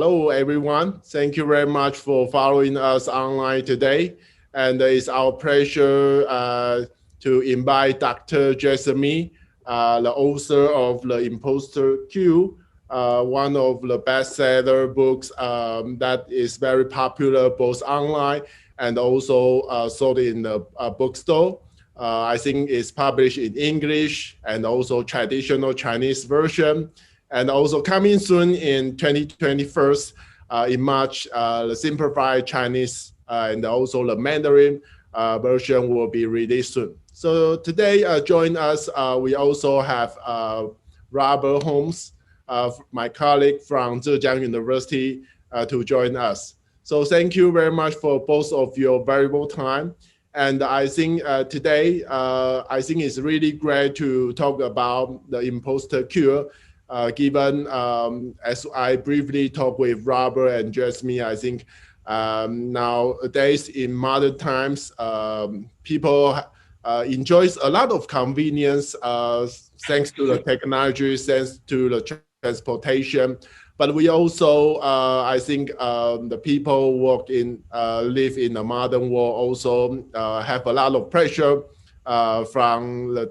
hello, everyone. Thank you very much for following us online today. And it's our pleasure to invite Dr. Jessamy, the author of The Imposter Q, one of the bestseller books that is very popular both online and also sold in the bookstore. I think it's published in English and also traditional Chinese version. And also coming soon in 2021, in March, the simplified Chinese and also the Mandarin version will be released soon. So today, join us, we also have Robert Holmes, my colleague from Zhejiang University, to join us. So thank you very much for both of your valuable time. And I think today, I think it's really great to talk about the imposter cure. Given, as I briefly talked with Robert and Jessamy, I think nowadays in modern times, people enjoys a lot of convenience thanks to the technology, thanks to the transportation. But we also, I think, the people live in the modern world also have a lot of pressure from the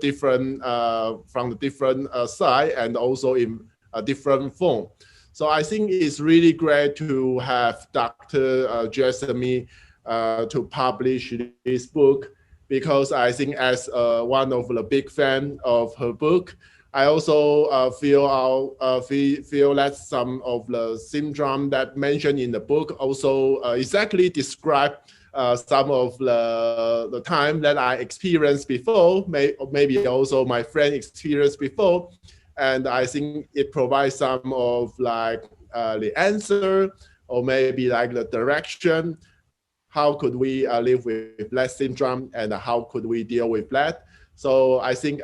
different side and also in a different form. So I think it's really great to have Dr. Jessamy to publish this book, because I think as one of the big fan of her book, I also feel that some of the syndrome that mentioned in the book also exactly describe some of the time that I experienced before, maybe also my friend experienced before. And I think it provides some of like the answer, or maybe like the direction. How could we live with that syndrome, and how could we deal with that? So I think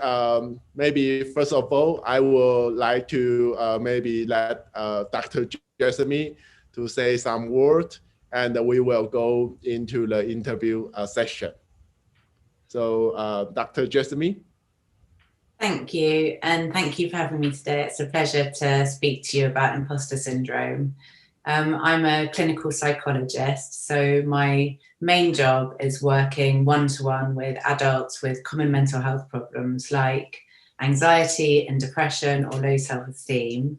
maybe first of all, I would like to maybe let Dr. Jessamy to say some words, and we will go into the interview session. So Dr. Jessamy. Thank you, and thank you for having me today. It's a pleasure to speak to you about imposter syndrome. I'm a clinical psychologist, so my main job is working one-to-one with adults with common mental health problems like anxiety and depression or low self-esteem.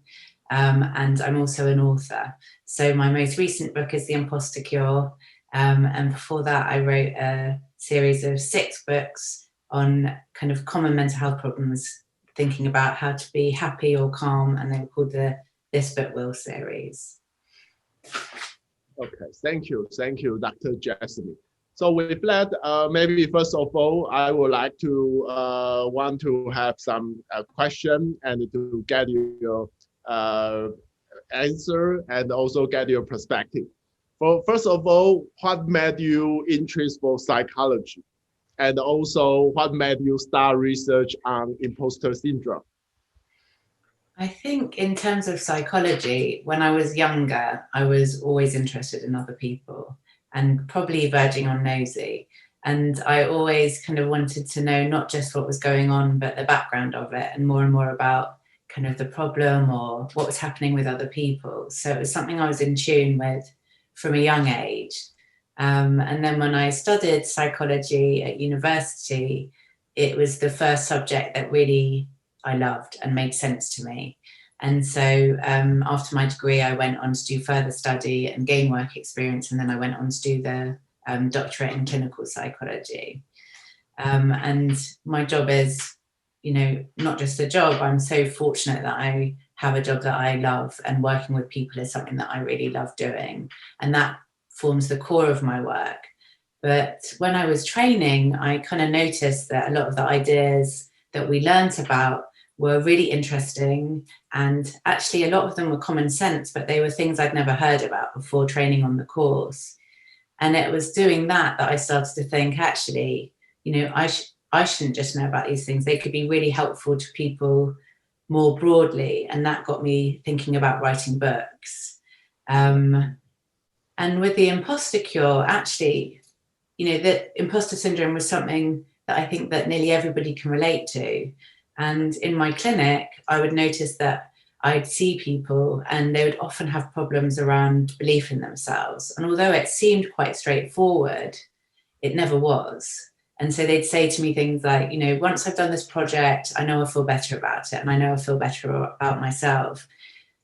And I'm also an author. So my most recent book is The Imposter Cure. And before that, I wrote a series of 6 books on kind of common mental health problems, thinking about how to be happy or calm, and they were called the This Book Will series. Okay, thank you, Dr. Jessamy. So with that, maybe first of all, I would like to want to have some question and to get your answer and also get your perspective. First of all, what made you interested for psychology? And also, what made you start research on imposter syndrome? I think in terms of psychology, when I was younger, I was always interested in other people and probably verging on nosy. And I always kind of wanted to know not just what was going on, but the background of it, and more about kind of the problem or what was happening with other people. So it was something I was in tune with from a young age. And then when I studied psychology at university, it was the first subject that really I loved and made sense to me. And so after my degree, I went on to do further study and gain work experience. And then I went on to do the doctorate in clinical psychology. And my job is, not just a job. I'm so fortunate that I have a job that I love, and working with people is something that I really love doing. And that forms the core of my work. But when I was training, I kind of noticed that a lot of the ideas that we learned about were really interesting. And actually, a lot of them were common sense, but they were things I'd never heard about before training on the course. And it was doing that I started to think, actually, I shouldn't just know about these things. They could be really helpful to people more broadly. And that got me thinking about writing books. And with the imposter cure, actually, the imposter syndrome was something that I think that nearly everybody can relate to. And in my clinic, I would notice that I'd see people and they would often have problems around belief in themselves. And although it seemed quite straightforward, it never was. And so they'd say to me things like, you know, once I've done this project, I know I feel better about it and I know I feel better about myself.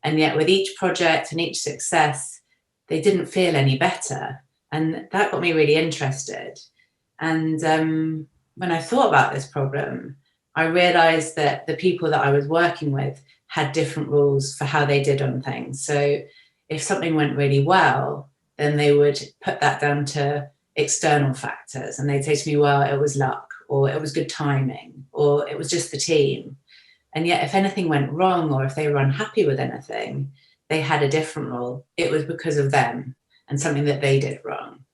And yet with each project and each success, they didn't feel any better. And that got me really interested. And when I thought about this problem, I realized that the people that I was working with had different rules for how they did on things. So if something went really well, then they would put that down to external factors. And they'd say to me, well, it was luck, or it was good timing, or it was just the team. And yet if anything went wrong, or if they were unhappy with anything, they had a different rule. It was because of them and something that they did wrong.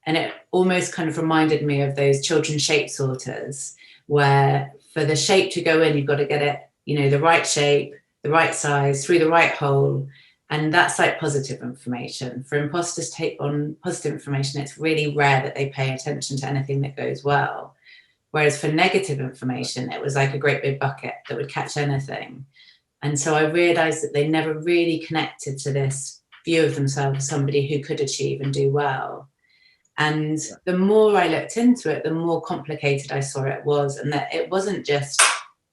And it almost kind of reminded me of those children's shape sorters, where for the shape to go in, you've got to get it, you know, the right shape, the right size, through the right hole. And that's like positive information. For imposters take on positive information, it's really rare that they pay attention to anything that goes well. Whereas for negative information, it was like a great big bucket that would catch anything. And so I realized that they never really connected to this view of themselves as somebody who could achieve and do well. And the more I looked into it, the more complicated I saw it was, and that it wasn't just,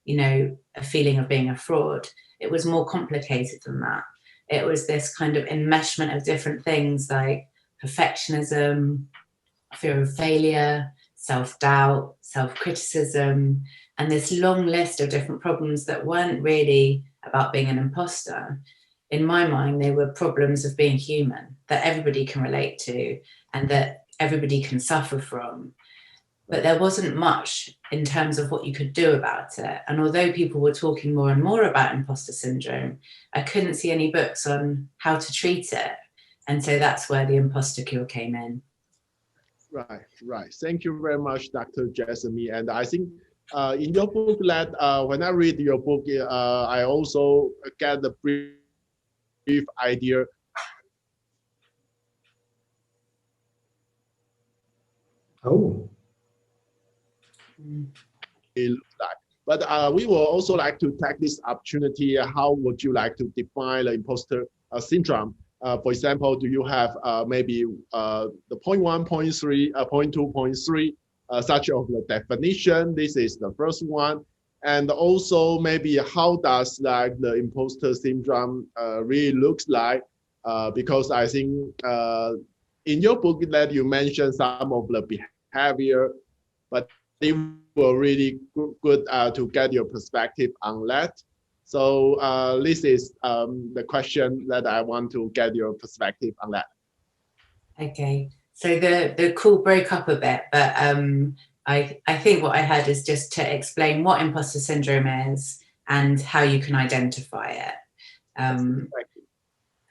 you know, a feeling of being a fraud. It was more complicated than that. It was this kind of enmeshment of different things like perfectionism, fear of failure, self-doubt, self-criticism, and this long list of different problems that weren't really about being an imposter. In my mind, they were problems of being human that everybody can relate to and that everybody can suffer from. But there wasn't much in terms of what you could do about it. And although people were talking more and more about imposter syndrome, I couldn't see any books on how to treat it. And so that's where the imposter cure came in. Right, right. Thank you very much, Dr. Jessamy. And I think in your book, that when I read your book, I also get the brief idea. Oh. It looks like. But we will also like to take this opportunity. How would you like to define the imposter syndrome? For example, do you have maybe the point 1, point 3, point 2, point 3, such of the definition? This is the first one. And also maybe how does like the imposter syndrome really looks like? Because I think in your book that you mentioned some of the behavior, but it will really good to get your perspective on that. So this is the question that I want to get your perspective on that. Okay, so the call broke up a bit, but I think what I heard is just to explain what imposter syndrome is and how you can identify it.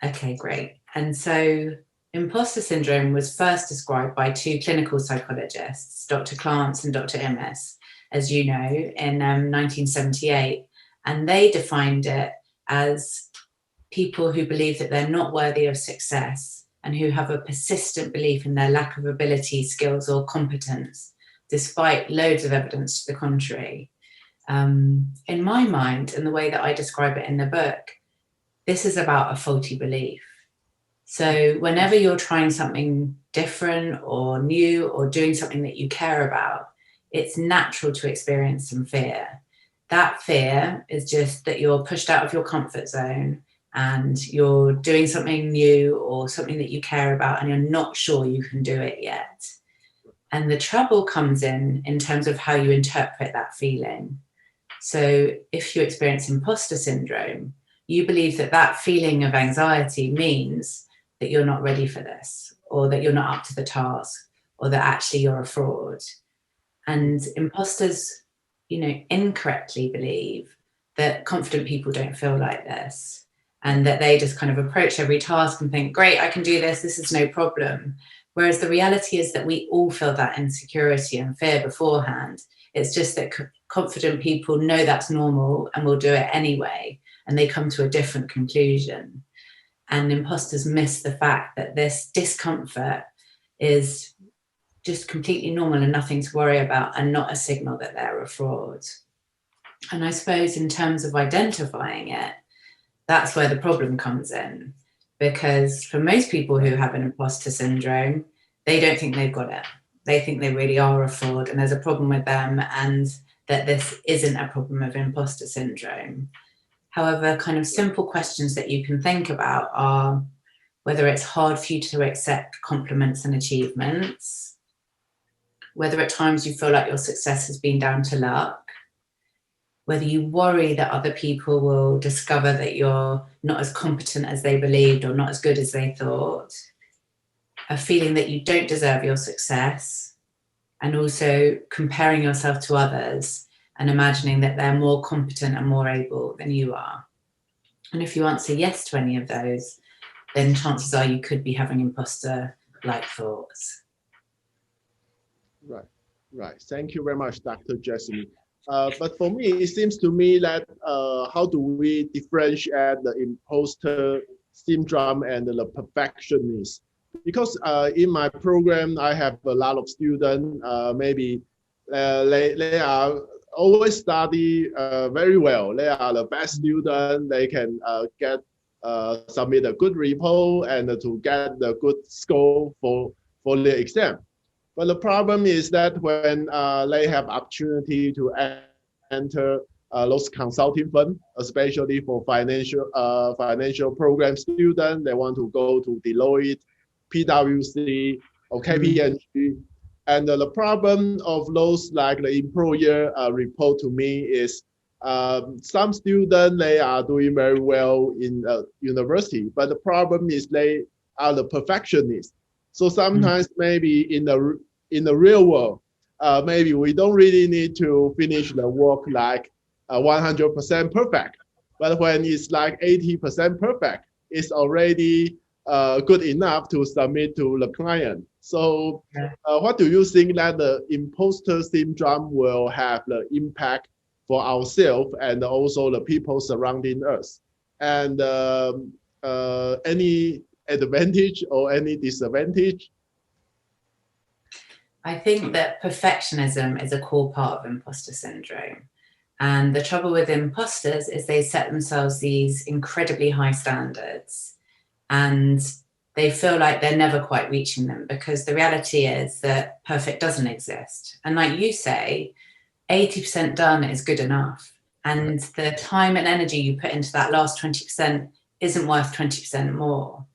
Okay, great. And so imposter syndrome was first described by two clinical psychologists, Dr. Clance and Dr. Immis, as you know, in 1978. And they defined it as people who believe that they're not worthy of success and who have a persistent belief in their lack of ability, skills, or competence, despite loads of evidence to the contrary. In my mind, and the way that I describe it in the book, this is about a faulty belief. So whenever you're trying something different or new or doing something that you care about, it's natural to experience some fear. That fear is just that you're pushed out of your comfort zone and you're doing something new or something that you care about and you're not sure you can do it yet. And the trouble comes in terms of how you interpret that feeling. So if you experience imposter syndrome, you believe that that feeling of anxiety means that you're not ready for this, or that you're not up to the task, or that actually you're a fraud. And imposters, you know, incorrectly believe that confident people don't feel like this, and that they just kind of approach every task and think, great, I can do this, this is no problem. Whereas the reality is that we all feel that insecurity and fear beforehand. It's just that confident people know that's normal and will do it anyway, and they come to a different conclusion. And imposters miss the fact that this discomfort is just completely normal and nothing to worry about, and not a signal that they're a fraud. And I suppose in terms of identifying it, that's where the problem comes in. Because for most people who have an imposter syndrome, they don't think they've got it. They think they really are a fraud and there's a problem with them, and that this isn't a problem of imposter syndrome. However, kind of simple questions that you can think about are whether it's hard for you to accept compliments and achievements, whether at times you feel like your success has been down to luck, whether you worry that other people will discover that you're not as competent as they believed or not as good as they thought, a feeling that you don't deserve your success, and also comparing yourself to others and imagining that they're more competent and more able than you are. And if you answer yes to any of those, then chances are you could be having imposter-like thoughts. Right. Thank you very much, Dr. Jessamy. But for me, it seems to me that how do we differentiate the imposter syndrome and the perfectionist? Because in my program, I have a lot of students, maybe they are always study very well. They are the best student. They can submit a good report and to get the good score for the exam. But the problem is that when they have opportunity to enter those consulting firms, especially for financial program students, they want to go to Deloitte, PwC, or KPMG. And the problem of those, like the employer report to me is some students, they are doing very well in university, but the problem is they are the perfectionists. So sometimes maybe in the real world, maybe we don't really need to finish the work like 100% perfect. But when it's like 80% perfect, it's already good enough to submit to the client. So what do you think that the imposter syndrome will have the impact for ourselves and also the people surrounding us? And any advantage or any disadvantage? I think that perfectionism is a core part of imposter syndrome. And the trouble with imposters is they set themselves these incredibly high standards and they feel like they're never quite reaching them, because the reality is that perfect doesn't exist. And like you say, 80% done is good enough. And the time and energy you put into that last 20% isn't worth 20% more.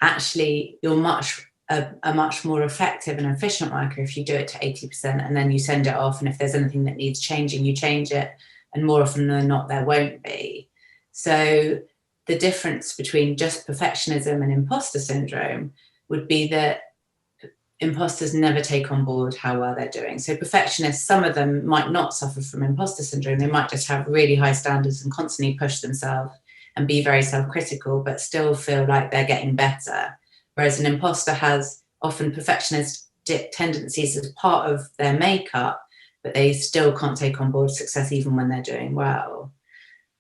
Actually, you're a much more effective and efficient worker if you do it to 80% and then you send it off. And if there's anything that needs changing, you change it. And more often than not, there won't be. So the difference between just perfectionism and imposter syndrome would be that imposters never take on board how well they're doing. So perfectionists, some of them might not suffer from imposter syndrome. They might just have really high standards and constantly push themselves and be very self-critical, but still feel like they're getting better. Whereas an imposter has often perfectionist tendencies as part of their makeup, but they still can't take on board success even when they're doing well.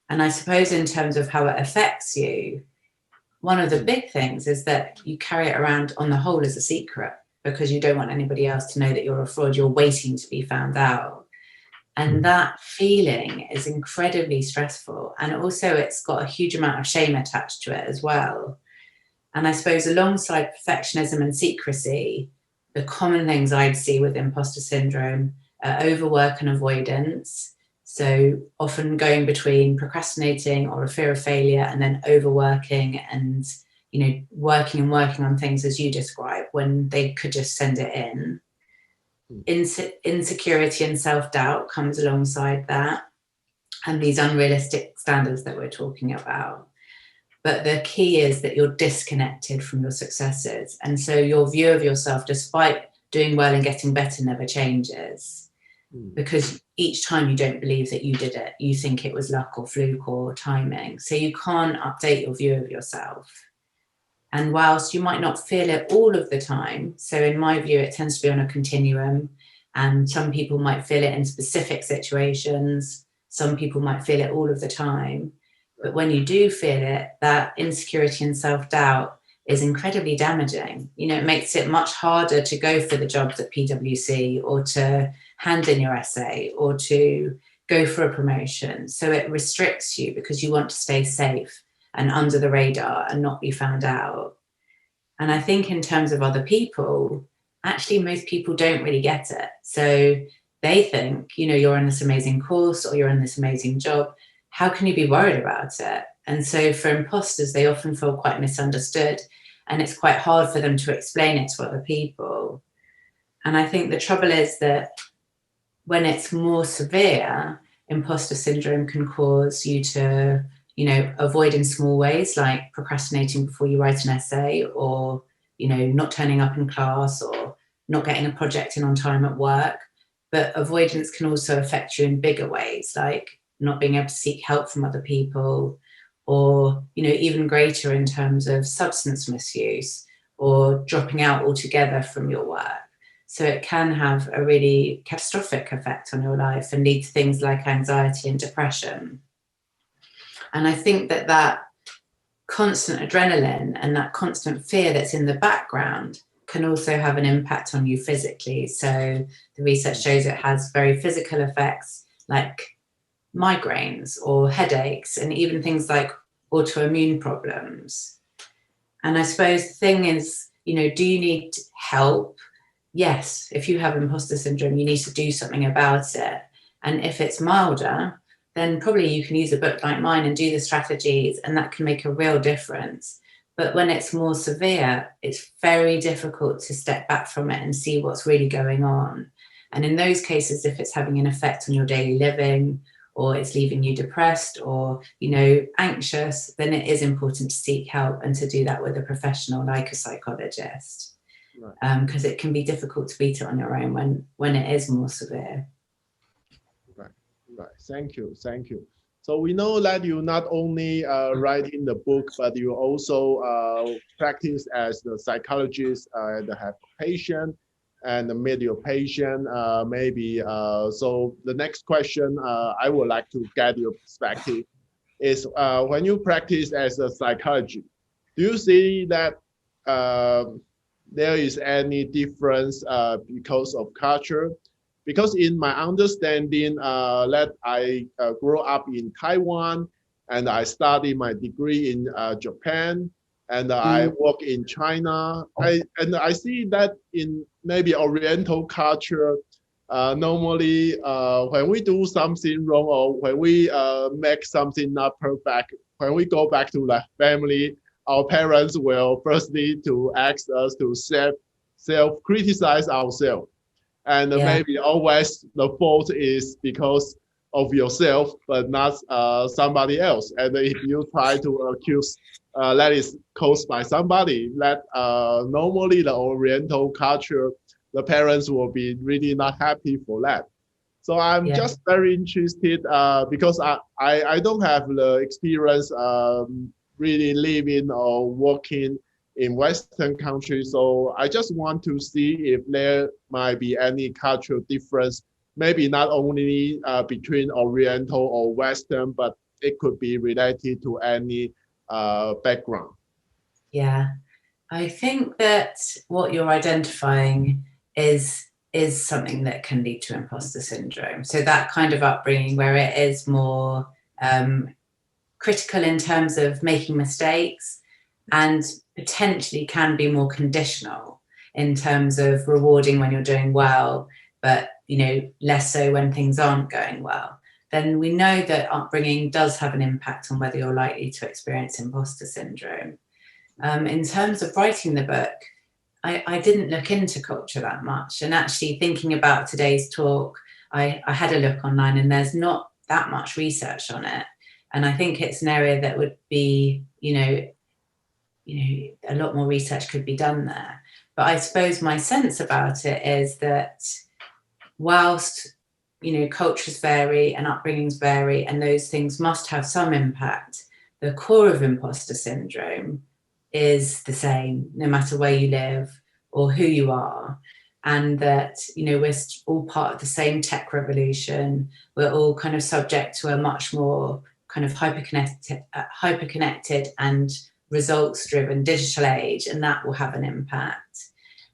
And I suppose in terms of how it affects you, one of the big things is that you carry it around on the whole as a secret, because you don't want anybody else to know that you're a fraud. You're waiting to be found out. And that feeling is incredibly stressful. And also it's got a huge amount of shame attached to it as well. And I suppose alongside perfectionism and secrecy, the common things I'd see with imposter syndrome are overwork and avoidance. So often going between procrastinating or a fear of failure and then overworking and, working on things as you describe when they could just send it in. Insecurity and self-doubt comes alongside that, and these unrealistic standards that we're talking about. But the key is that you're disconnected from your successes. And so your view of yourself, despite doing well and getting better, never changes. Because each time you don't believe that you did it, you think it was luck or fluke or timing. So you can't update your view of yourself. And whilst you might not feel it all of the time, so in my view, it tends to be on a continuum, and some people might feel it in specific situations. Some people might feel it all of the time. But when you do feel it, that insecurity and self-doubt is incredibly damaging. It makes it much harder to go for the jobs at PwC or to hand in your essay or to go for a promotion. So it restricts you because you want to stay safe. and under the radar and not be found out. And I think in terms of other people, actually most people don't really get it. So they think, you know, you're in this amazing course or you're in this amazing job. How can you be worried about it? And so for imposters, they often feel quite misunderstood, and it's quite hard for them to explain it to other people. And I think the trouble is that when it's more severe, imposter syndrome can cause you to, you know, avoid in small ways, like procrastinating before you write an essay, or, you know, not turning up in class, or not getting a project in on time at work. But avoidance can also affect you in bigger ways, like not being able to seek help from other people, or, you know, even greater in terms of substance misuse or dropping out altogether from your work. So it can have a really catastrophic effect on your life and lead to things like anxiety and depression. And I think that that constant adrenaline and that constant fear that's in the background can also have an impact on you physically. So the research shows it has very physical effects like migraines or headaches, and even things like autoimmune problems. And I suppose the thing is, you know, do you need help? Yes, if you have imposter syndrome, you need to do something about it. And if it's milder, then probably you can use a book like mine and do the strategies, and that can make a real difference. But when it's more severe, it's very difficult to step back from it and see what's really going on. And in those cases, if it's having an effect on your daily living, or it's leaving you depressed or, you know, anxious, then it is important to seek help and to do that with a professional like a psychologist. Right. Because it can be difficult to beat it on your own when it is more severe. Right. Thank you. So we know that you not only writing the book, but you also practice as the psychologist and have patient and meet your patient. Maybe so. The next question I would like to get your perspective is when you practice as a psychologist, do you see that there is any difference because of culture? Because in my understanding, that I grew up in Taiwan and I studied my degree in Japan, and I work in China. I see that in maybe Oriental culture, normally when we do something wrong or when we make something not perfect, when we go back to the family, our parents will firstly to ask us to self-criticize ourselves. And maybe always the fault is because of yourself, but not somebody else. And if you try to accuse that is caused by somebody, that normally the Oriental culture, the parents will be really not happy for that. So I'm just very interested because I don't have the experience really living or working in Western countries. So I just want to see if there might be any cultural difference, maybe not only between Oriental or Western, but it could be related to any background. Yeah, I think that what you're identifying is something that can lead to imposter syndrome. So that kind of upbringing where it is more critical in terms of making mistakes, and potentially can be more conditional in terms of rewarding when you're doing well, but, you know, less so when things aren't going well, then we know that upbringing does have an impact on whether you're likely to experience imposter syndrome. In terms of writing the book, I didn't look into culture that much. And actually thinking about today's talk, I had a look online and there's not that much research on it. And I think it's an area that would be, you know, a lot more research could be done there. But I suppose my sense about it is that whilst, you know, cultures vary and upbringings vary, and those things must have some impact, the core of imposter syndrome is the same, no matter where you live or who you are. And that, you know, we're all part of the same tech revolution. We're all kind of subject to a much more kind of hyperconnected and results-driven digital age, and that will have an impact.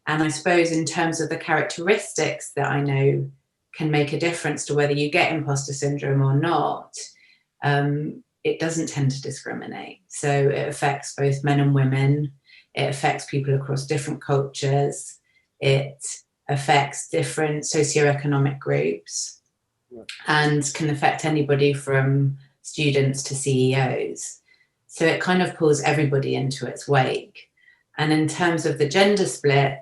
And I suppose in terms of the characteristics that I know can make a difference to whether you get imposter syndrome or not, it doesn't tend to discriminate. So it affects both men and women. It affects people across different cultures. It affects different socioeconomic groups and can affect anybody from students to CEOs. So it kind of pulls everybody into its wake. And in terms of the gender split,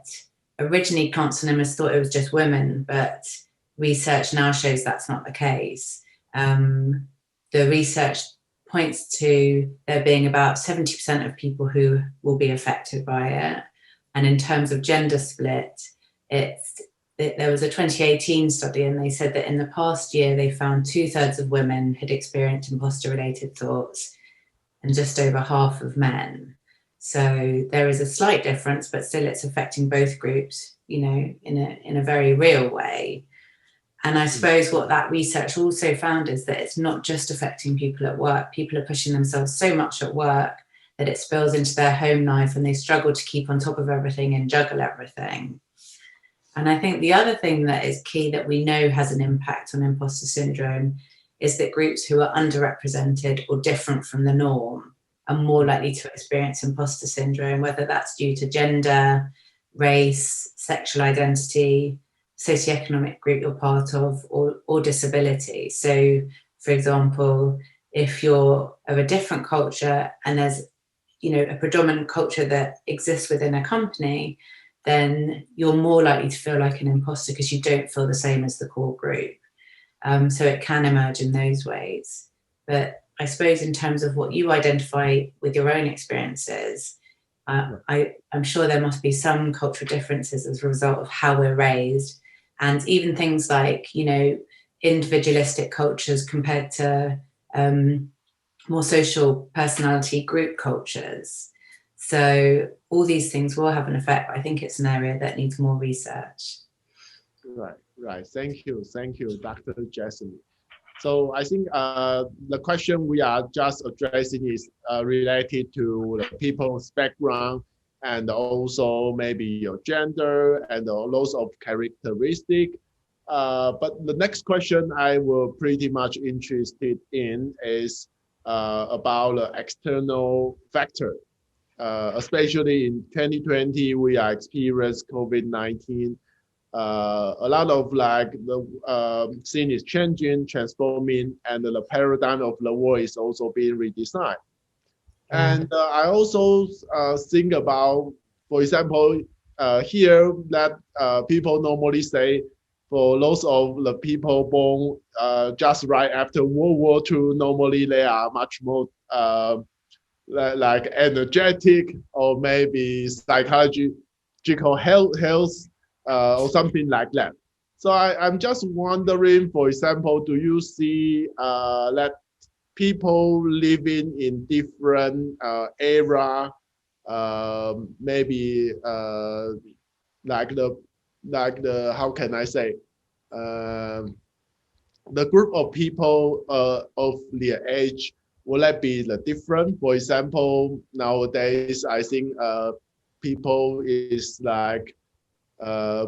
originally Plants Anonymous thought it was just women, but research now shows that's not the case. The research points to there being about 70% of people who will be affected by it. And in terms of gender split, there was a 2018 study, and they said that in the past year, they found 2/3 of women had experienced imposter-related thoughts and just over half of men. So there is a slight difference, but still it's affecting both groups, you know, in a very real way. And I suppose what that research also found is that it's not just affecting people at work. People are pushing themselves so much at work that it spills into their home life, and they struggle to keep on top of everything and juggle everything. And I think the other thing that is key that we know has an impact on imposter syndrome is that groups who are underrepresented or different from the norm are more likely to experience imposter syndrome, whether that's due to gender, race, sexual identity, socioeconomic group you're part of, or disability. So, for example, if you're of a different culture and there's, you know, a predominant culture that exists within a company, then you're more likely to feel like an imposter because you don't feel the same as the core group. So it can emerge in those ways. But I suppose in terms of what you identify with your own experiences, I'm sure there must be some cultural differences as a result of how we're raised, and even things like, you know, individualistic cultures compared to more social personality group cultures. So all these things will have an effect, but I think it's an area that needs more research. Right. Thank you, Dr. Jessamy. So I think the question we are just addressing is related to the people's background and also maybe your gender and lots of characteristic. But the next question I will pretty much interested in is about the external factor. Especially in 2020, we are experienced COVID-19. A lot of like the scene is changing, transforming, and the paradigm of the world is also being redesigned. And I also think about, for example, here that people normally say for those of the people born just right after World War II, normally they are much more like energetic or maybe psychological health or something like that. So I'm just wondering, for example, do you see that people living in different era, maybe like the how can I say, the group of people of their age, will that be the different? For example, nowadays I think people is like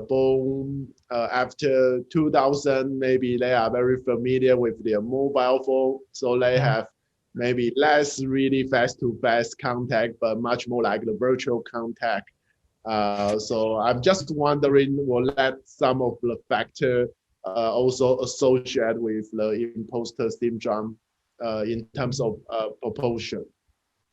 born after 2000, maybe they are very familiar with their mobile phone, so they have maybe less really face-to-face contact, but much more like the virtual contact. So I'm just wondering, will that some of the factor also associated with the imposter syndrome in terms of proportion?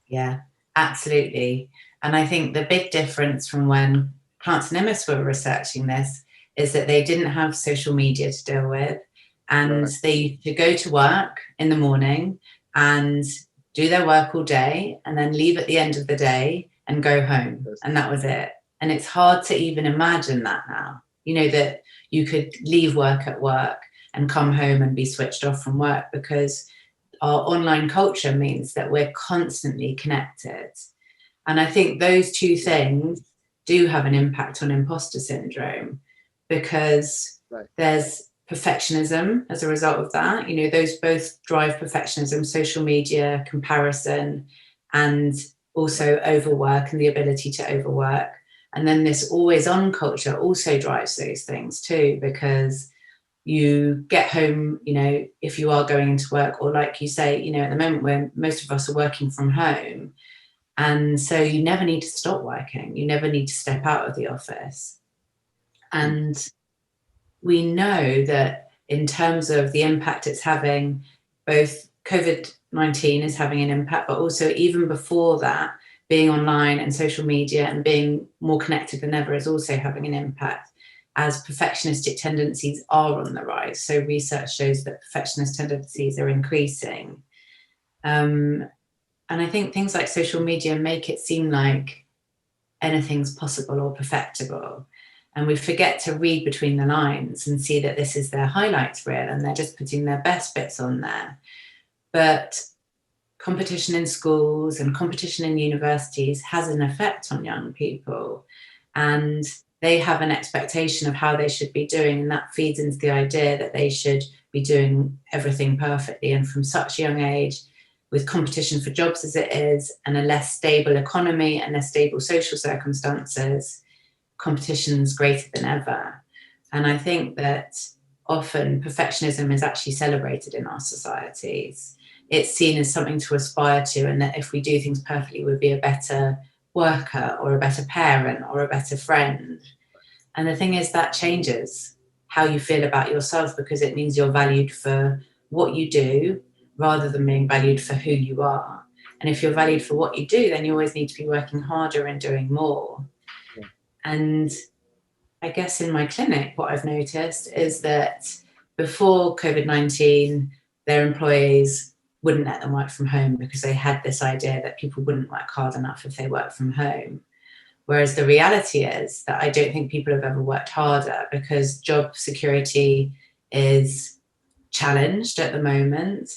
Yeah, absolutely. And I think the big difference from when Plants Anonymous were researching this is that they didn't have social media to deal with, and they used to go to work in the morning and do their work all day and then leave at the end of the day and go home, and that was it. And it's hard to even imagine that now, you know, that you could leave work at work and come home and be switched off from work, because our online culture means that we're constantly connected. And I think those two things do have an impact on imposter syndrome, because there's perfectionism as a result of that. You know, those both drive perfectionism, social media, comparison, and also overwork and the ability to overwork. And then this always on culture also drives those things too, because you get home, if you are going into work, or like you say, at the moment where most of us are working from home, and so you never need to stop working, you never need to step out of the office. And we know that in terms of the impact it's having, both COVID-19 is having an impact, but also even before that, being online and social media and being more connected than ever is also having an impact, as perfectionistic tendencies are on the rise. So research shows that perfectionist tendencies are increasing. And I think things like social media make it seem like anything's possible or perfectible. And we forget to read between the lines and see that this is their highlights reel and they're just putting their best bits on there. But competition in schools and competition in universities has an effect on young people, and they have an expectation of how they should be doing, and that feeds into the idea that they should be doing everything perfectly. And from such a young age, with competition for jobs as it is, and a less stable economy and less stable social circumstances, competition's greater than ever. And I think that often perfectionism is actually celebrated in our societies. It's seen as something to aspire to, and that if we do things perfectly, we'll be a better worker or a better parent or a better friend. And the thing is, that changes how you feel about yourself, because it means you're valued for what you do rather than being valued for who you are. And if you're valued for what you do, then you always need to be working harder and doing more. Yeah. And I guess in my clinic, what I've noticed is that before COVID-19, their employees wouldn't let them work from home because they had this idea that people wouldn't work hard enough if they work from home. Whereas the reality is that I don't think people have ever worked harder, because job security is challenged at the moment.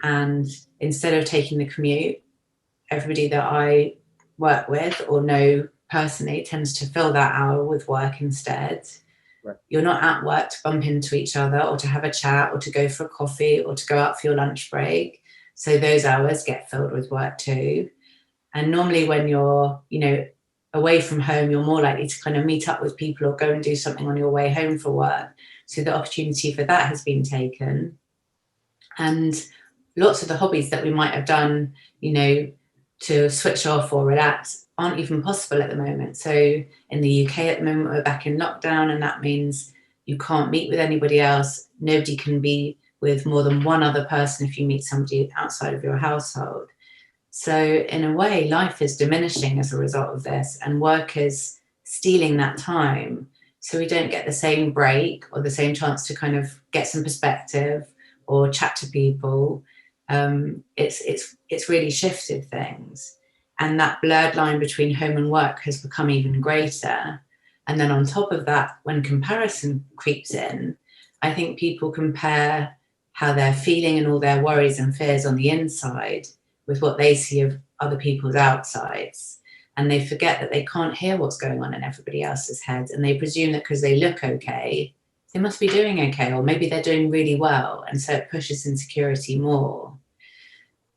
And instead of taking the commute, everybody that I work with or know personally tends to fill that hour with work instead. Right. You're not at work to bump into each other or to have a chat or to go for a coffee or to go out for your lunch break. So those hours get filled with work too. And normally when you're, away from home, you're more likely to kind of meet up with people or go and do something on your way home for work. So the opportunity for that has been taken. And lots of the hobbies that we might have done, to switch off or relax aren't even possible at the moment. So in the UK at the moment, we're back in lockdown, and that means you can't meet with anybody else. Nobody can be with more than one other person if you meet somebody outside of your household. So in a way, life is diminishing as a result of this, and work is stealing that time. So we don't get the same break or the same chance to kind of get some perspective or chat to people. It's really shifted things. And that blurred line between home and work has become even greater. And then on top of that, when comparison creeps in, I think people compare how they're feeling and all their worries and fears on the inside with what they see of other people's outsides. And they forget that they can't hear what's going on in everybody else's heads. And they presume that because they look okay, they must be doing okay, or maybe they're doing really well. And so it pushes insecurity more.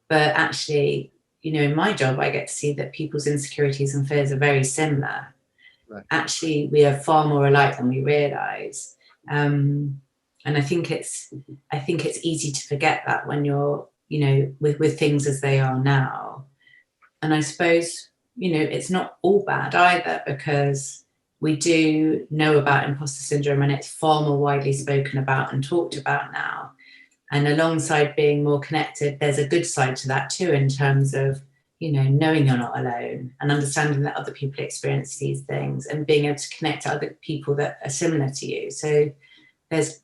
But actually, in my job, I get to see that people's insecurities and fears are very similar. Right. Actually, we are far more alike than we realize. And I think it's easy to forget that when you're, with things as they are now. And I suppose, it's not all bad either, because we do know about imposter syndrome, and it's far more widely spoken about and talked about now. And alongside being more connected, there's a good side to that too, in terms of, knowing you're not alone and understanding that other people experience these things and being able to connect to other people that are similar to you. So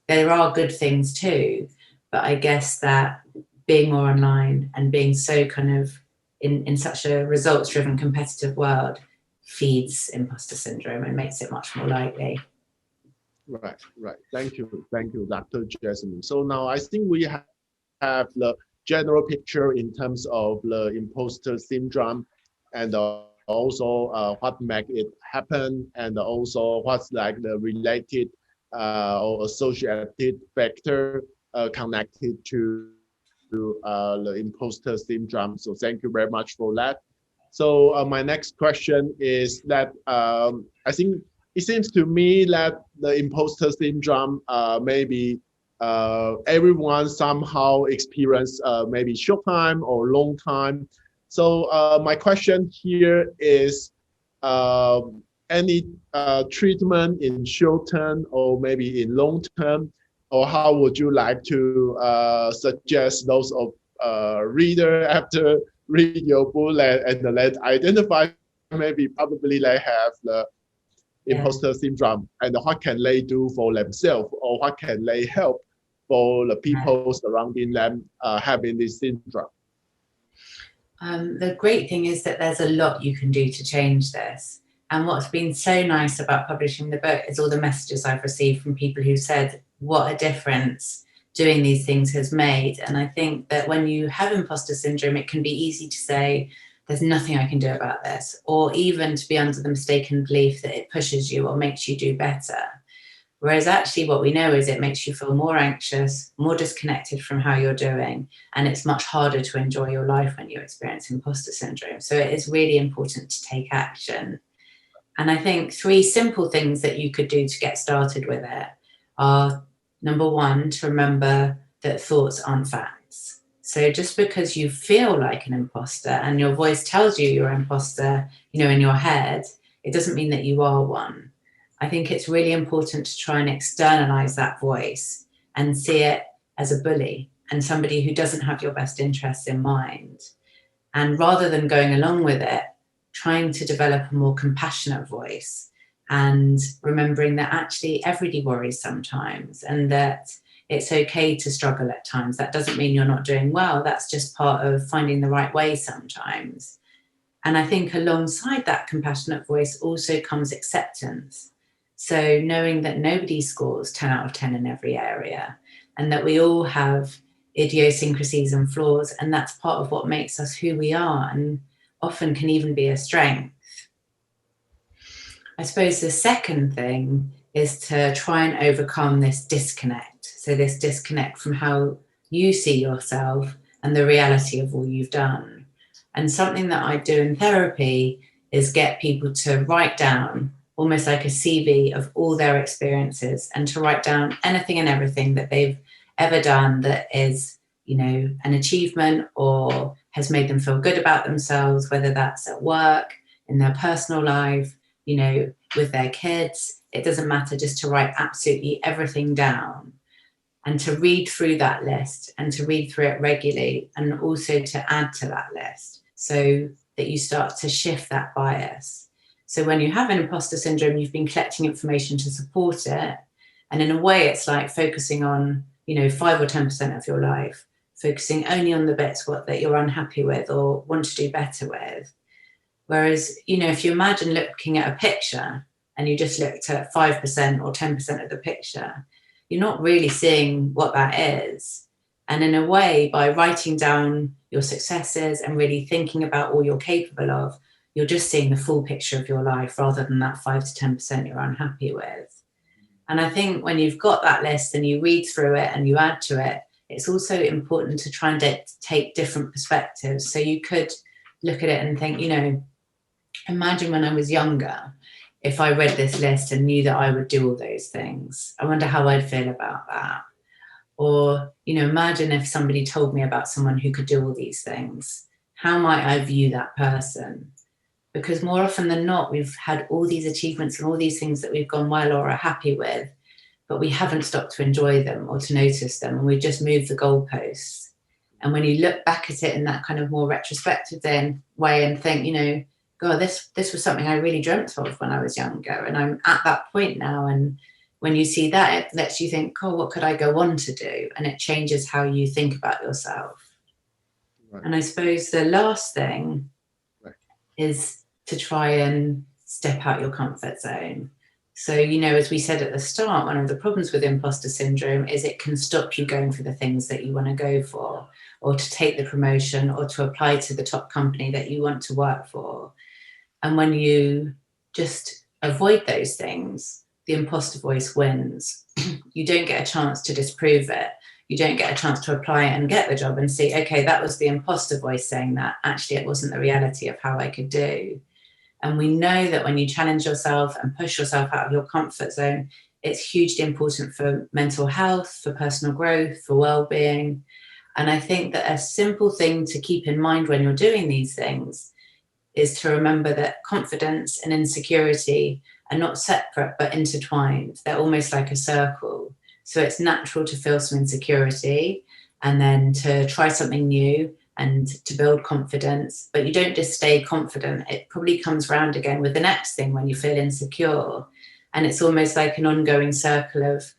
there are good things too, but I guess that being more online and being so kind of in such a results-driven competitive world feeds imposter syndrome and makes it much more likely. Right. Thank you, Dr. Jessamy. So now I think we have the general picture in terms of the imposter syndrome, and also what make it happen, and also what's like the related or associated factor connected to the imposter syndrome. So thank you very much for that. So my next question is that I think it seems to me that the imposter syndrome maybe everyone somehow experience maybe short time or long time. So my question here is, any treatment in short term or maybe in long term, or how would you like to suggest those of reader after read your book and let identify maybe probably they have the imposter syndrome, and what can they do for themselves, or what can they help for the people surrounding them having this syndrome? The great thing is that there's a lot you can do to change this. And what's been so nice about publishing the book is all the messages I've received from people who said what a difference doing these things has made. And I think that when you have imposter syndrome, it can be easy to say, there's nothing I can do about this, or even to be under the mistaken belief that it pushes you or makes you do better. Whereas actually what we know is it makes you feel more anxious, more disconnected from how you're doing, and it's much harder to enjoy your life when you experience imposter syndrome. So it is really important to take action. And I think 3 simple things that you could do to get started with it are, number 1, to remember that thoughts aren't facts. So just because you feel like an imposter and your voice tells you you're an imposter, in your head, it doesn't mean that you are one. I think it's really important to try and externalize that voice and see it as a bully and somebody who doesn't have your best interests in mind. And rather than going along with it, trying to develop a more compassionate voice and remembering that actually everybody worries sometimes and that it's okay to struggle at times. That doesn't mean you're not doing well. That's just part of finding the right way sometimes. And I think alongside that compassionate voice also comes acceptance. So knowing that nobody scores 10 out of 10 in every area and that we all have idiosyncrasies and flaws, and that's part of what makes us who we are and often can even be a strength. I suppose the second thing is to try and overcome this disconnect. So this disconnect from how you see yourself and the reality of all you've done. And something that I do in therapy is get people to write down almost like a CV of all their experiences and to write down anything and everything that they've ever done that is, an achievement or has made them feel good about themselves, whether that's at work, in their personal life, with their kids. It doesn't matter, just to write absolutely everything down and to read through that list and to read through it regularly and also to add to that list so that you start to shift that bias. So when you have an imposter syndrome, you've been collecting information to support it. And in a way, it's like focusing on, 5 or 10% of your life, focusing only on the bits that you're unhappy with or want to do better with. Whereas, if you imagine looking at a picture and you just looked at 5% or 10% of the picture, you're not really seeing what that is. And in a way, by writing down your successes and really thinking about all you're capable of, you're just seeing the full picture of your life rather than that 5 to 10% you're unhappy with. And I think when you've got that list and you read through it and you add to it, it's also important to try and take different perspectives. So you could look at it and think, imagine when I was younger, if I read this list and knew that I would do all those things, I wonder how I'd feel about that. Or, imagine if somebody told me about someone who could do all these things, how might I view that person? Because more often than not, we've had all these achievements and all these things that we've gone well or are happy with, but we haven't stopped to enjoy them or to notice them. And we've just moved the goalposts. And when you look back at it in that kind of more retrospective way and think, God, this was something I really dreamt of when I was younger. And I'm at that point now. And when you see that, it lets you think, oh, what could I go on to do? And it changes how you think about yourself. Right. And I suppose the last thing is to try and step out your comfort zone. So, as we said at the start, one of the problems with imposter syndrome is it can stop you going for the things that you want to go for, or to take the promotion, or to apply to the top company that you want to work for. And when you just avoid those things, the imposter voice wins. You don't get a chance to disprove it. You don't get a chance to apply it and get the job and see, okay, that was the imposter voice saying that. Actually, it wasn't the reality of how I could do. And we know that when you challenge yourself and push yourself out of your comfort zone, it's hugely important for mental health, for personal growth, for well-being. And I think that a simple thing to keep in mind when you're doing these things is to remember that confidence and insecurity are not separate but intertwined. They're almost like a circle. So it's natural to feel some insecurity and then to try something new and to build confidence. But you don't just stay confident. It probably comes round again with the next thing when you feel insecure. And it's almost like an ongoing circle of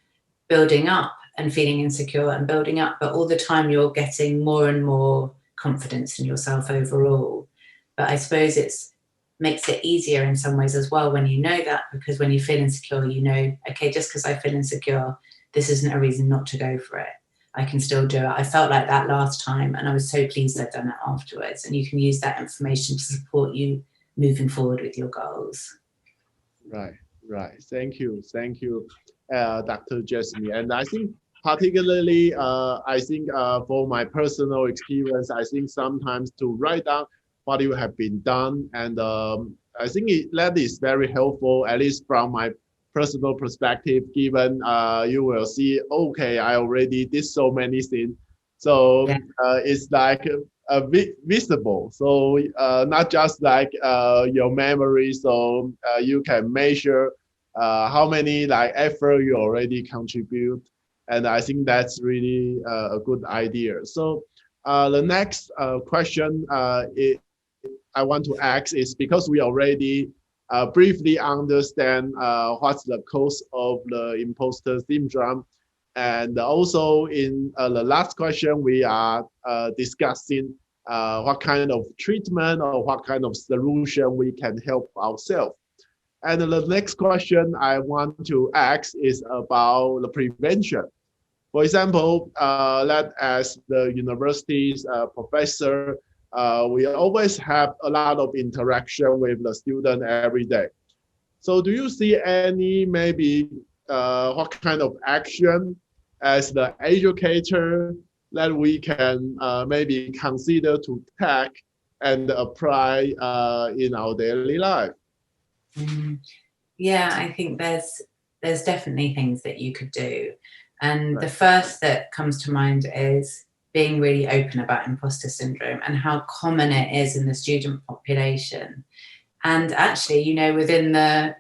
building up and feeling insecure and building up. But all the time you're getting more and more confidence in yourself overall. But I suppose it makes it easier in some ways as well when you know that, because when you feel insecure, you know, okay, just because I feel insecure, this isn't a reason not to go for it. I can still do it. I felt like that last time and I was so pleased I'd done it afterwards. And you can use that information to support you moving forward with your goals. Right. Thank you, Dr. Jessamy. And I think particularly, for my personal experience, I think sometimes to write down what you have been done, and I think that is very helpful, at least from my personal perspective, given you will see, okay, I already did so many things. So it's like a bit visible. So not just like your memory, so you can measure how many like effort you already contribute. And I think that's really a good idea. So the next question I want to ask is, because we already briefly understand what's the cause of the imposter syndrome. And also in the last question, we are discussing what kind of treatment or what kind of solution we can help ourselves. And the next question I want to ask is about the prevention. For example, as the university's professor, we always have a lot of interaction with the student every day. So do you see any maybe what kind of action as the educator that we can maybe consider to take and apply in our daily life? Yeah, I think there's definitely things that you could do. And the first that comes to mind is being really open about imposter syndrome and how common it is in the student population. And actually, you know, within the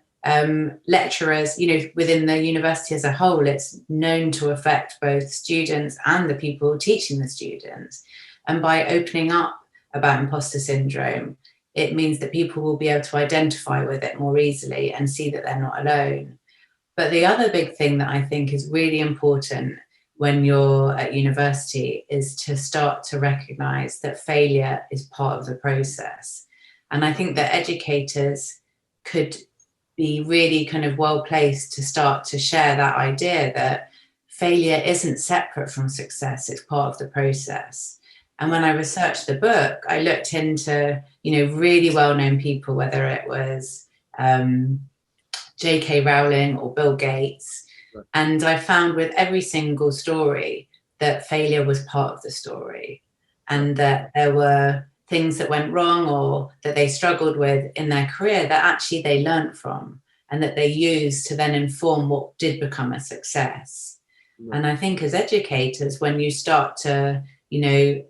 lecturers, you know, within the university as a whole, it's known to affect both students and the people teaching the students. And by opening up about imposter syndrome, it means that people will be able to identify with it more easily and see that they're not alone. But the other big thing that I think is really important when you're at university is to start to recognize that failure is part of the process. And I think that educators could be really kind of well placed to start to share that idea that failure isn't separate from success, it's part of the process. And when I researched the book, I looked into, you know, really well-known people, whether it was J.K. Rowling or Bill Gates. Right. And I found with every single story that failure was part of the story, and that there were things that went wrong or that they struggled with in their career that actually they learned from and that they used to then inform what did become a success. Right. And I think as educators, when you start to, you know,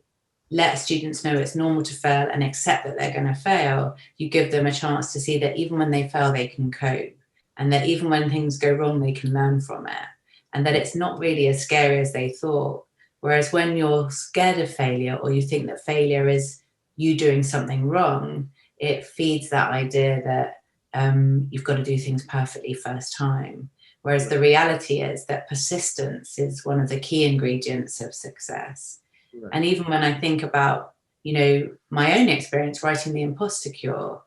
let students know it's normal to fail and accept that they're going to fail, you give them a chance to see that even when they fail, they can cope. And that even when things go wrong, they can learn from it. And that it's not really as scary as they thought. Whereas when you're scared of failure, or you think that failure is you doing something wrong, it feeds that idea that you've got to do things perfectly first time. Whereas the reality is that persistence is one of the key ingredients of success. Right. And even when I think about, you know, my own experience writing The Imposter Cure,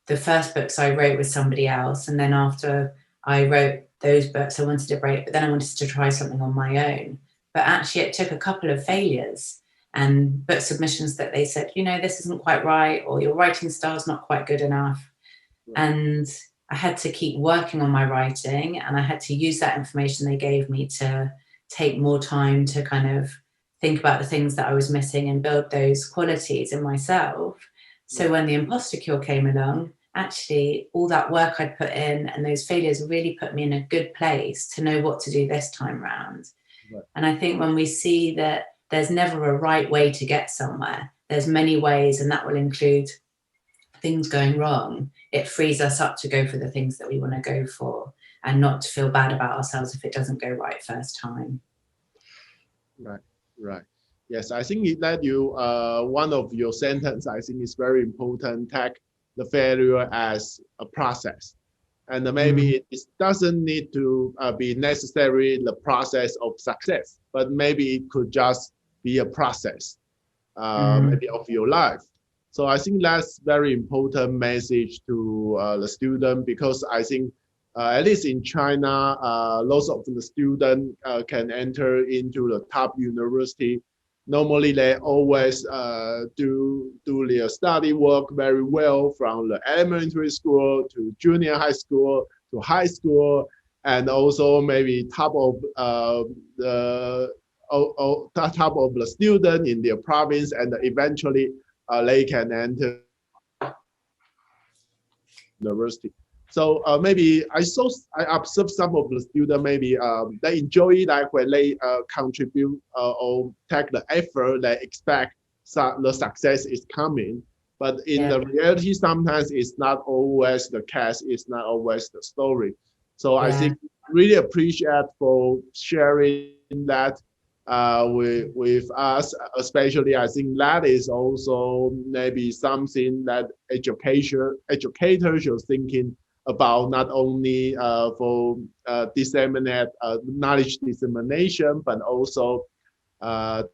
the first books I wrote with somebody else, and then after I wrote those books, I wanted to break, but then I wanted to try something on my own. But actually it took a couple of failures and book submissions that they said, you know, this isn't quite right, or your writing style's not quite good enough. Right. And I had to keep working on my writing, and I had to use that information they gave me to take more time to kind of think about the things that I was missing and build those qualities in myself. So when The Imposter Cure came along, actually all that work I'd put in and those failures really put me in a good place to know what to do this time round. Right. And I think when we see that there's never a right way to get somewhere, there's many ways, and that will include things going wrong, it frees us up to go for the things that we want to go for and not to feel bad about ourselves if it doesn't go right first time. Right. Yes, I think that you, one of your sentence, I think is very important, take the failure as a process. And maybe it doesn't need to be necessarily the process of success, but maybe it could just be a process, maybe of your life. So I think that's very important message to the student, because I think at least in China, lots of the students can enter into the top university. Normally, they always do their study work very well from the elementary school to junior high school to high school, and also maybe top of the top of the student in their province, and eventually they can enter university. So maybe I observed some of the students, maybe they enjoy it, like when they contribute or take the effort, they expect the success is coming. But in the reality, sometimes it's not always the case, it's not always the story. So I think really appreciate for sharing that with us, especially I think that is also maybe something that educators should thinking about, not only for disseminate knowledge dissemination, but also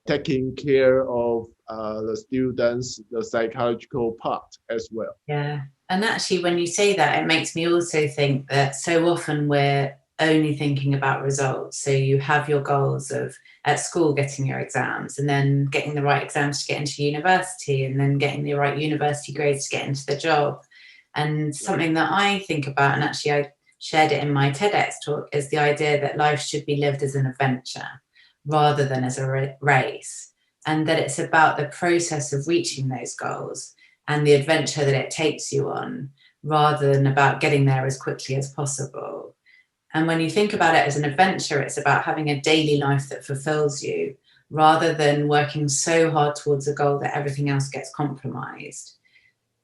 taking care of the students, the psychological part as well. Yeah, and actually when you say that, it makes me also think that so often we're only thinking about results. So you have your goals of at school getting your exams, and then getting the right exams to get into university, and then getting the right university grades to get into the job. And something that I think about, and actually I shared it in my TEDx talk, is the idea that life should be lived as an adventure rather than as a race, and that it's about the process of reaching those goals and the adventure that it takes you on, rather than about getting there as quickly as possible. And when you think about it as an adventure, it's about having a daily life that fulfills you, rather than working so hard towards a goal that everything else gets compromised.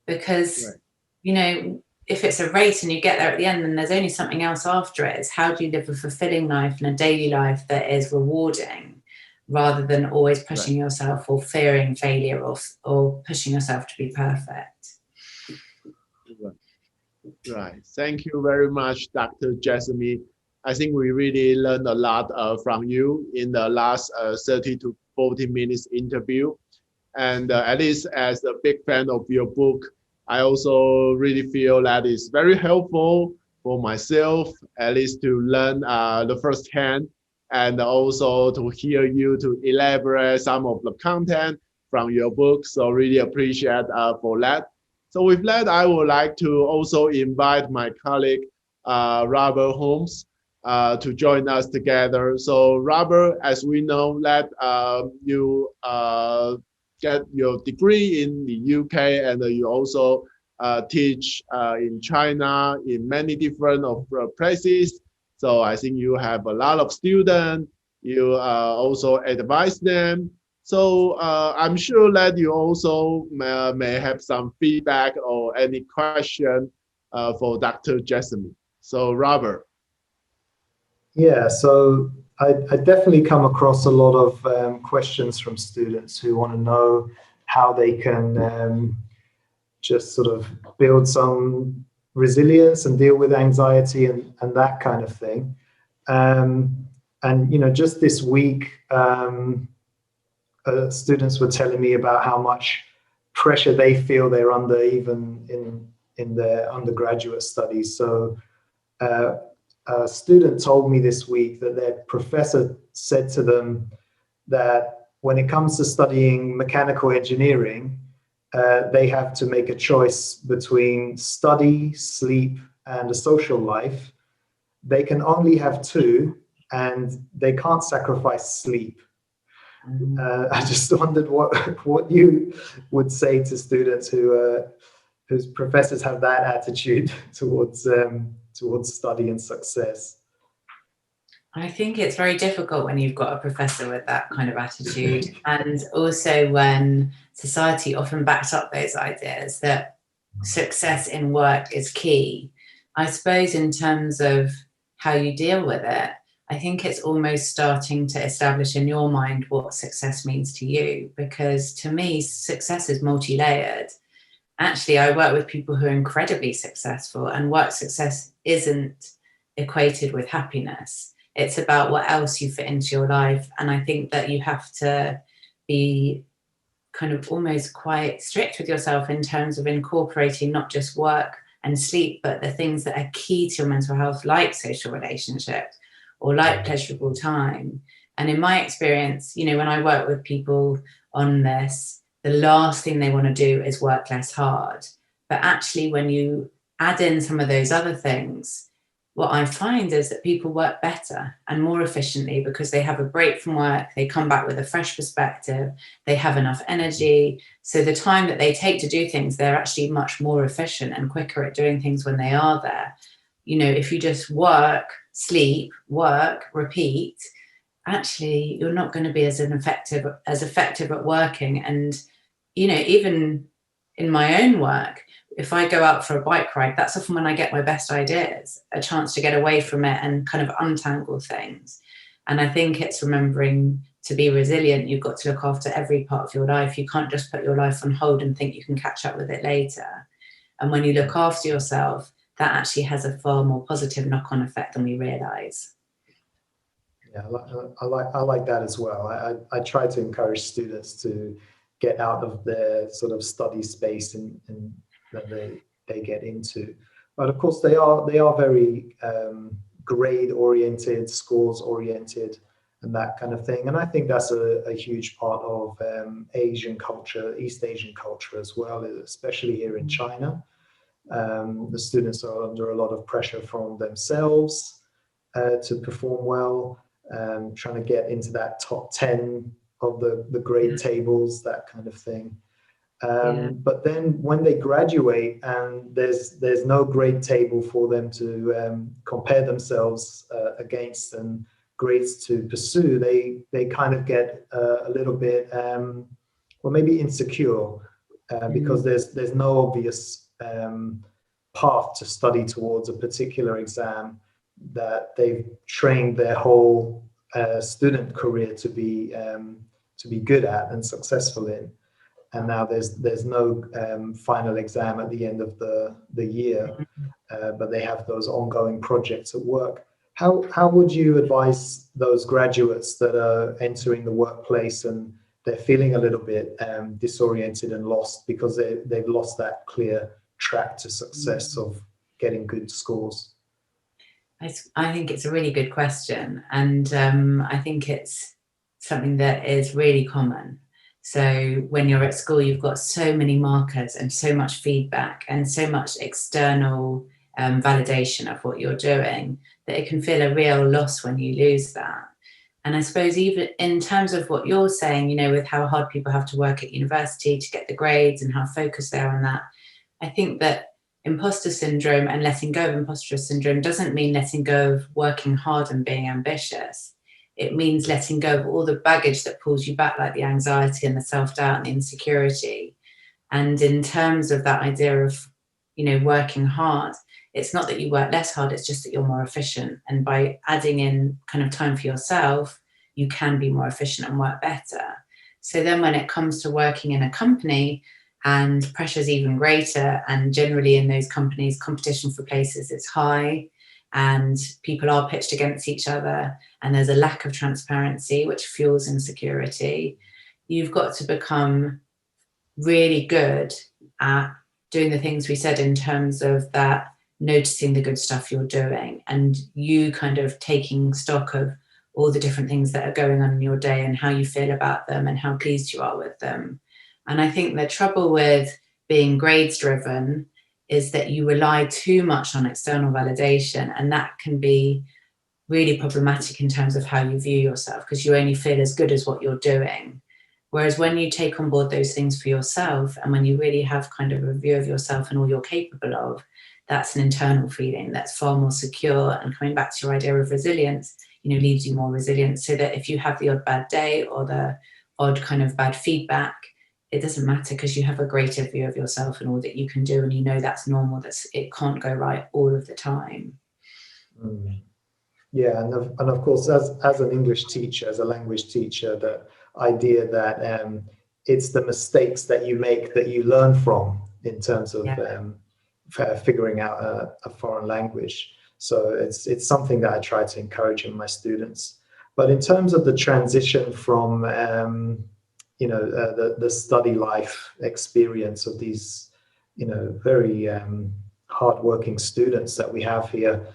Because, you know, if it's a race and you get there at the end, then there's only something else after it. It's how do you live a fulfilling life and a daily life that is rewarding, rather than always pushing yourself or fearing failure or pushing yourself to be perfect. Right. Thank you very much, Dr. Jessamy. I think we really learned a lot from you in the last 30 to 40 minutes interview. And at least as a big fan of your book, I also really feel that it's very helpful for myself, at least to learn the first hand, and also to hear you to elaborate some of the content from your book. So really appreciate for that. So with that, I would like to also invite my colleague, Robert Holmes, to join us together. So Robert, as we know that you get your degree in the UK, and you also teach in China, in many different places. So I think you have a lot of students. You also advise them. So I'm sure that you also may have some feedback or any question for Dr. Jessamy. So Robert. Yeah, so I definitely come across a lot of questions from students who want to know how they can just sort of build some resilience and deal with anxiety and that kind of thing. And, you know, just this week, students were telling me about how much pressure they feel they're under, even in their undergraduate studies. So a student told me this week that their professor said to them that when it comes to studying mechanical engineering, they have to make a choice between study, sleep, and a social life. They can only have two, and they can't sacrifice sleep. I just wondered what you would say to students who whose professors have that attitude towards study and success? I think it's very difficult when you've got a professor with that kind of attitude, and also when society often backs up those ideas that success in work is key. I suppose in terms of how you deal with it, I think it's almost starting to establish in your mind what success means to you, because to me, success is multi-layered. Actually, I work with people who are incredibly successful, and work success isn't equated with happiness. It's about what else you fit into your life. And I think that you have to be kind of almost quite strict with yourself in terms of incorporating not just work and sleep, but the things that are key to your mental health, like social relationships or like pleasurable time. And in my experience, you know, when I work with people on this, the last thing they want to do is work less hard. But actually, when you add in some of those other things, what I find is that people work better and more efficiently because they have a break from work, they come back with a fresh perspective, they have enough energy. So the time that they take to do things, they're actually much more efficient and quicker at doing things when they are there. You know, if you just work, sleep, work, repeat, actually you're not going to be as effective at working. And, you know, even in my own work, if I go out for a bike ride, that's often when I get my best ideas, a chance to get away from it and kind of untangle things. And I think it's remembering to be resilient. You've got to look after every part of your life. You can't just put your life on hold and think you can catch up with it later. And when you look after yourself, that actually has a far more positive knock-on effect than we realize. Yeah, I like that as well. I try to encourage students to get out of their sort of study space and that they get into. But of course, they are very grade oriented, scores oriented, and that kind of thing. And I think that's a huge part of Asian culture, East Asian culture as well, especially here in China. The students are under a lot of pressure from themselves to perform well, trying to get into that top 10 of the grade tables, that kind of thing. But then when they graduate and there's no grade table for them to compare themselves against and grades to pursue, they kind of get a little bit, well, maybe insecure because there's no obvious path to study towards a particular exam that they've trained their whole student career to be good at and successful in. And now there's no final exam at the end of the year, but they have those ongoing projects at work. How would you advise those graduates that are entering the workplace and they're feeling a little bit disoriented and lost because they've lost that clear track to success of getting good scores? I think it's a really good question, and I think it's something that is really common. So when you're at school, you've got so many markers and so much feedback and so much external validation of what you're doing that it can feel a real loss when you lose that. And I suppose even in terms of what you're saying, you know, with how hard people have to work at university to get the grades and how focused they are on that, I think that imposter syndrome and letting go of imposter syndrome doesn't mean letting go of working hard and being ambitious. It means letting go of all the baggage that pulls you back, like the anxiety and the self-doubt and the insecurity. And in terms of that idea of, you know, working hard, it's not that you work less hard, it's just that you're more efficient. And by adding in kind of time for yourself, you can be more efficient and work better. So then when it comes to working in a company and pressure is even greater, and generally in those companies, competition for places is high, and people are pitched against each other, and there's a lack of transparency, which fuels insecurity. You've got to become really good at doing the things we said in terms of that, noticing the good stuff you're doing, and you kind of taking stock of all the different things that are going on in your day and how you feel about them and how pleased you are with them. And I think the trouble with being grades driven is that you rely too much on external validation, and that can be really problematic in terms of how you view yourself, because you only feel as good as what you're doing. Whereas when you take on board those things for yourself, and when you really have kind of a view of yourself and all you're capable of, that's an internal feeling that's far more secure. And coming back to your idea of resilience, leaves you more resilient, so that if you have the odd bad day or the odd kind of bad feedback, it doesn't matter, because you have a greater view of yourself and all that you can do, and that's normal, it can't go right all of the time. Yeah, and of course, as an English teacher, as a language teacher, the idea that it's the mistakes that you make that you learn from in terms of figuring out a foreign language. So it's something that I try to encourage in my students. But in terms of the transition from the study life experience of these very hardworking students that we have here,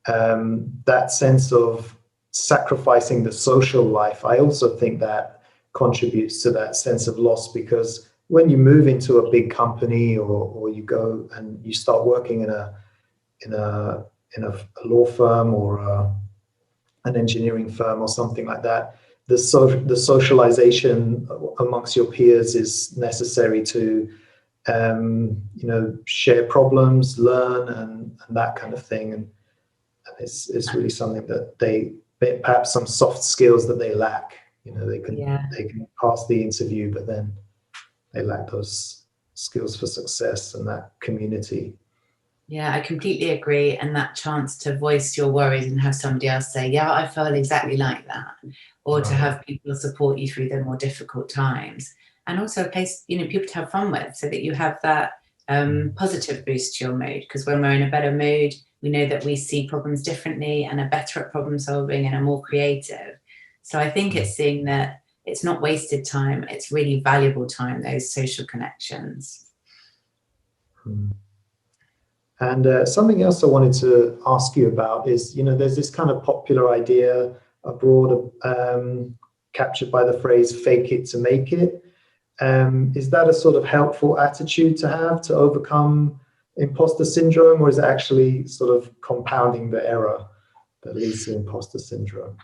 that sense of sacrificing the social life, I also think that contributes to that sense of loss, because when you move into a big company or you go and you start working in a law firm or an engineering firm or something like that, the socialization amongst your peers is necessary to share problems, learn, and that kind of thing. And it's really something that they perhaps some soft skills that they lack. They can pass the interview, but then they lack those skills for success and that community. Yeah, I completely agree. And that chance to voice your worries and have somebody else say, yeah, I feel exactly like that. Or to have people support you through the more difficult times. And also a place, people to have fun with, so that you have that positive boost to your mood. Because when we're in a better mood, we know that we see problems differently and are better at problem solving and are more creative. So I think it's seeing that it's not wasted time, it's really valuable time, those social connections. And something else I wanted to ask you about is, there's this kind of popular idea abroad captured by the phrase "fake it to make it." Is that a sort of helpful attitude to have to overcome imposter syndrome, or is it actually sort of compounding the error that leads to imposter syndrome?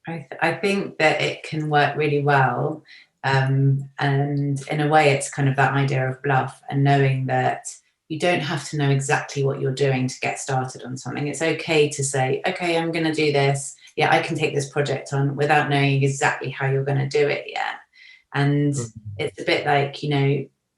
I think that it can work really well. And in a way, it's kind of that idea of bluff, and knowing that you don't have to know exactly what you're doing to get started on something. It's okay to say, okay, I'm going to do this. Yeah, I can take this project on without knowing exactly how you're going to do it yet. And it's a bit like,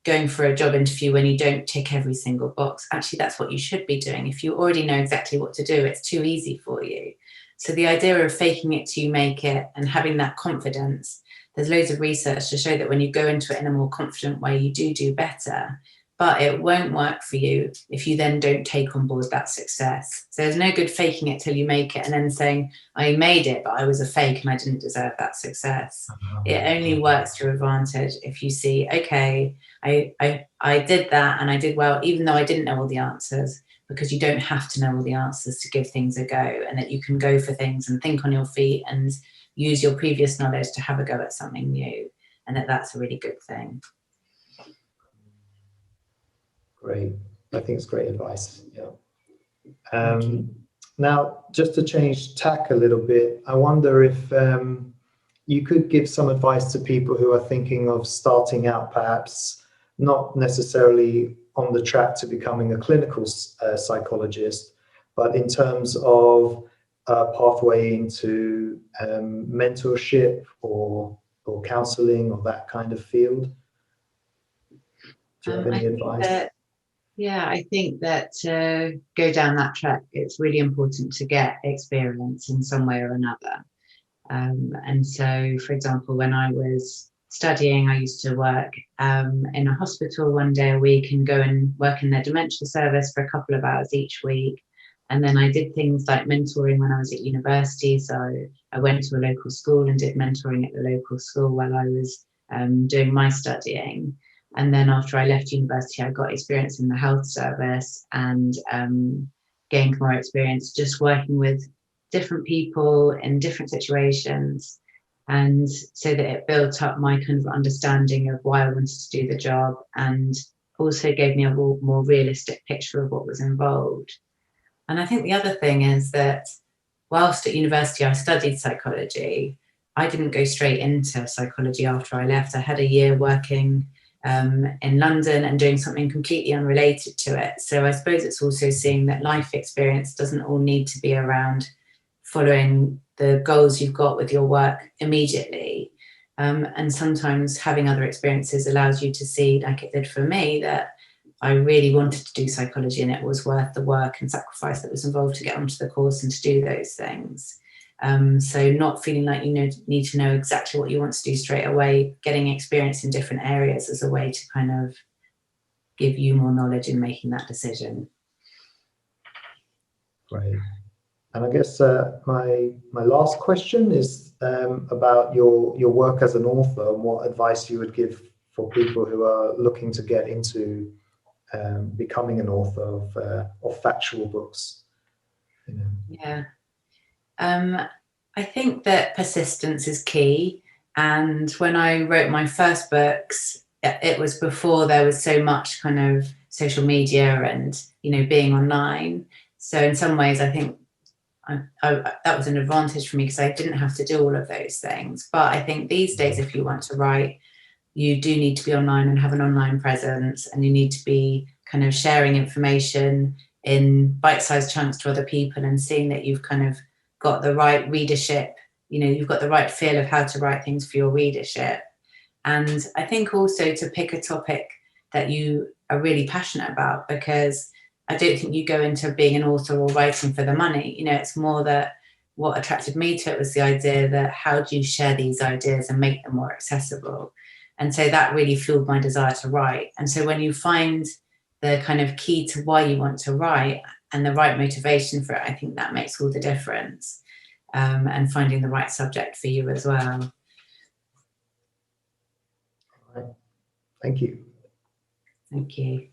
going for a job interview when you don't tick every single box. Actually, that's what you should be doing. If you already know exactly what to do, it's too easy for you. So the idea of faking it till you make it and having that confidence, there's loads of research to show that when you go into it in a more confident way, you do better. But it won't work for you if you then don't take on board that success. So there's no good faking it till you make it and then saying, I made it, but I was a fake and I didn't deserve that success. It only works to your advantage if you see, okay, I did that and I did well, even though I didn't know all the answers, because you don't have to know all the answers to give things a go, and that you can go for things and think on your feet and use your previous knowledge to have a go at something new, and that's a really good thing. Great. I think it's great advice. Yeah. Now, just to change tack a little bit, I wonder if you could give some advice to people who are thinking of starting out, perhaps not necessarily on the track to becoming a clinical psychologist, but in terms of a pathway into mentorship or counseling or that kind of field. Do you have any advice? I think that to go down that track, it's really important to get experience in some way or another. And so, for example, when I was studying, I used to work in a hospital one day a week and go and work in their dementia service for a couple of hours each week. And then I did things like mentoring when I was at university. So I went to a local school and did mentoring at the local school while I was doing my studying. And then after I left university, I got experience in the health service and gained more experience just working with different people in different situations. And so that it built up my kind of understanding of why I wanted to do the job, and also gave me a more realistic picture of what was involved. And I think the other thing is that whilst at university I studied psychology, I didn't go straight into psychology after I left. I had a year working in London and doing something completely unrelated to it. So I suppose it's also seeing that life experience doesn't all need to be around following the goals you've got with your work immediately. And sometimes having other experiences allows you to see, like it did for me, that I really wanted to do psychology and it was worth the work and sacrifice that was involved to get onto the course and to do those things. So not feeling like you need to know exactly what you want to do straight away, getting experience in different areas as a way to kind of give you more knowledge in making that decision. Right. And I guess my last question is about your work as an author and what advice you would give for people who are looking to get into becoming an author of factual books. You know. Yeah. I think that persistence is key. And when I wrote my first books, it was before there was so much kind of social media and, you know, being online. So in some ways, I think that was an advantage for me because I didn't have to do all of those things. But I think these days, if you want to write, you do need to be online and have an online presence, and you need to be kind of sharing information in bite-sized chunks to other people and seeing that you've kind of got the right readership, you know, you've got the right feel of how to write things for your readership. And I think also to pick a topic that you are really passionate about, because I don't think you go into being an author or writing for the money. You know, it's more that what attracted me to it was the idea that how do you share these ideas and make them more accessible? And so that really fueled my desire to write. And so when you find the kind of key to why you want to write and the right motivation for it, I think that makes all the difference. And finding the right subject for you as well. All right. Thank you. Thank you.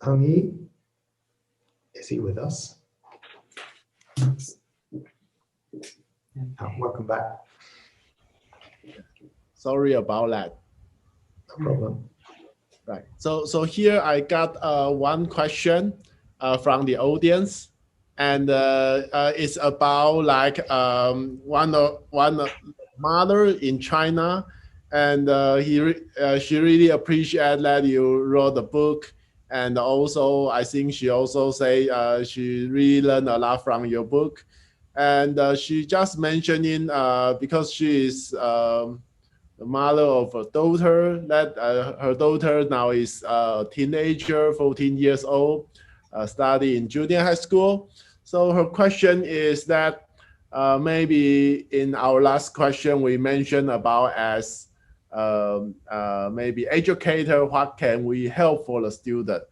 Hung Yi, is he with us? Welcome back. Sorry about that. No problem. Right. So here I got one question from the audience, and it's about like one mother in China, and she really appreciate that you wrote the book, and also I think she also say she really learned a lot from your book, and she just mentioning because she is the mother of a daughter, that her daughter now is a teenager, 14 years old, study in junior high school. So her question is that maybe in our last question we mentioned about as maybe educator, what can we help for the student?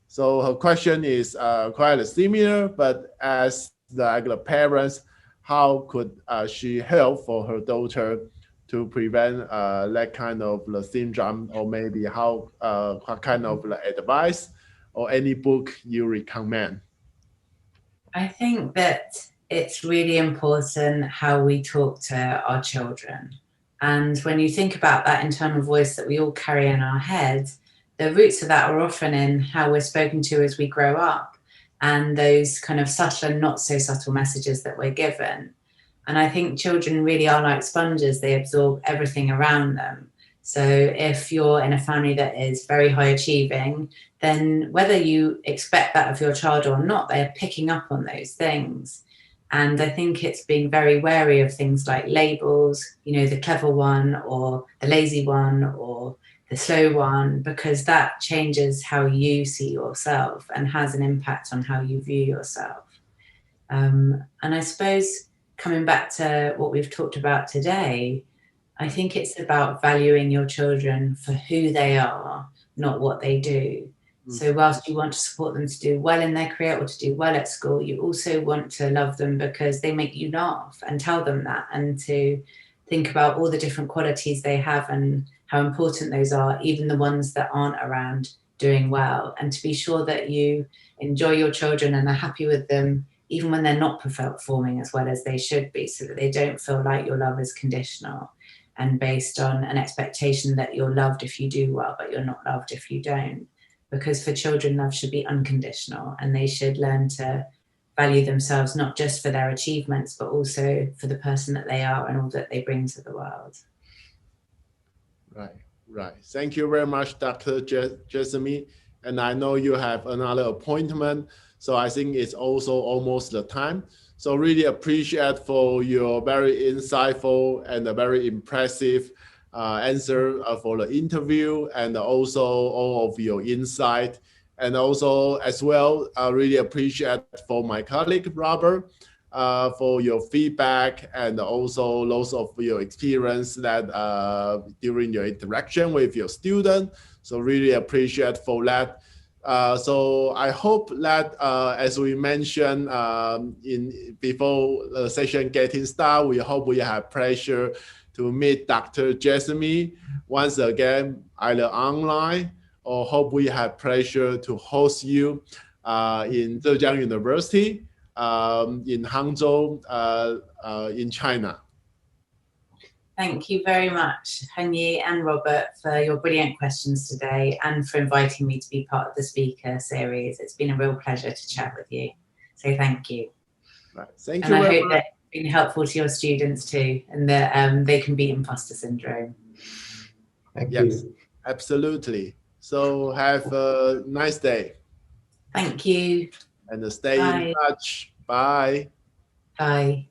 So her question is quite similar, but as the parents, how could she help for her daughter to prevent that kind of the syndrome, or maybe how what kind of advice or any book you recommend? I think that it's really important how we talk to our children. And when you think about that internal voice that we all carry in our head, the roots of that are often in how we're spoken to as we grow up, and those kind of subtle and not so subtle messages that we're given. And I think children really are like sponges. They absorb everything around them. So if you're in a family that is very high achieving, then whether you expect that of your child or not, they're picking up on those things. And I think it's being very wary of things like labels, you know, the clever one or the lazy one or the slow one, because that changes how you see yourself and has an impact on how you view yourself. And I suppose coming back to what we've talked about today, I think it's about valuing your children for who they are, not what they do. So whilst you want to support them to do well in their career or to do well at school, you also want to love them because they make you laugh, and tell them that, and to think about all the different qualities they have and how important those are, even the ones that aren't around doing well, and to be sure that you enjoy your children and are happy with them even when they're not performing as well as they should be, so that they don't feel like your love is conditional and based on an expectation that you're loved if you do well, but you're not loved if you don't. Because for children, love should be unconditional, and they should learn to value themselves, not just for their achievements, but also for the person that they are and all that they bring to the world. Right. Thank you very much, Dr. Jessamy. And I know you have another appointment, so I think it's also almost the time. So really appreciate for your very insightful and a very impressive answer for the interview, and also all of your insight. And also as well, I really appreciate for my colleague, Robert, for your feedback and also lots of your experience that during your interaction with your student. So really appreciate for that. So I hope that as we mentioned before the session getting started, we hope we have pleasure to meet Dr. Jessamy once again, either online, or hope we have pleasure to host you in Zhejiang University in Hangzhou in China. Thank you very much, Henyi and Robert, for your brilliant questions today and for inviting me to be part of the speaker series. It's been a real pleasure to chat with you. So thank you. Right. Thank you. And I hope that it's been helpful to your students too, and that they can beat imposter syndrome. Thank you. Absolutely. So have a nice day. Thank you. And stay in touch. Bye. Bye.